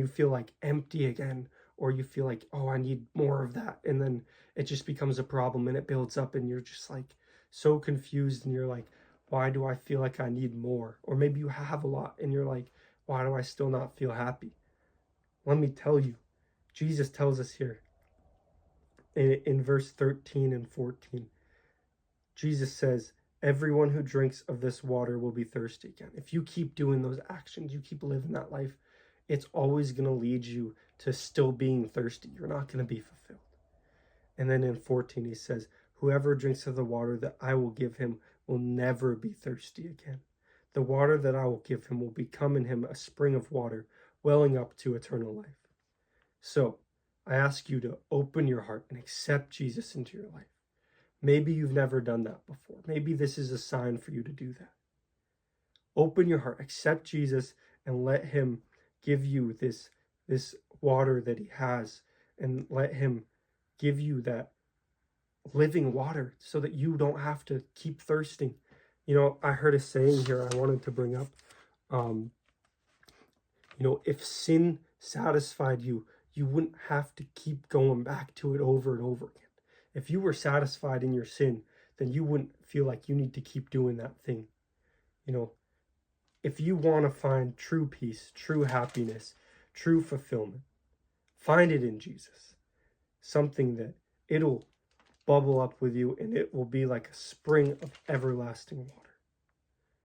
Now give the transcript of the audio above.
you feel like empty again, or you feel like, oh, I need more of that. And then it just becomes a problem and it builds up and you're just like so confused and you're like, why do I feel like I need more? Or maybe you have a lot and you're like, why do I still not feel happy? Let me tell you, Jesus tells us here in verse 13 and 14, Jesus says, everyone who drinks of this water will be thirsty again. If you keep doing those actions, you keep living that life, it's always going to lead you to still being thirsty. You're not going to be fulfilled. And then in 14, he says, whoever drinks of the water that I will give him will never be thirsty again. The water that I will give him will become in him a spring of water welling up to eternal life. So I ask you to open your heart and accept Jesus into your life. Maybe you've never done that before. Maybe this is a sign for you to do that. Open your heart, accept Jesus, and let him give you this water that he has, and let him give you that living water so that you don't have to keep thirsting. You know, I heard a saying here I wanted to bring up. If sin satisfied you, you wouldn't have to keep going back to it over and over again. If you were satisfied in your sin, then you wouldn't feel like you need to keep doing that thing. If you want to find true peace, true happiness, true fulfillment, find it in Jesus. Something that it'll bubble up with you and it will be like a spring of everlasting water.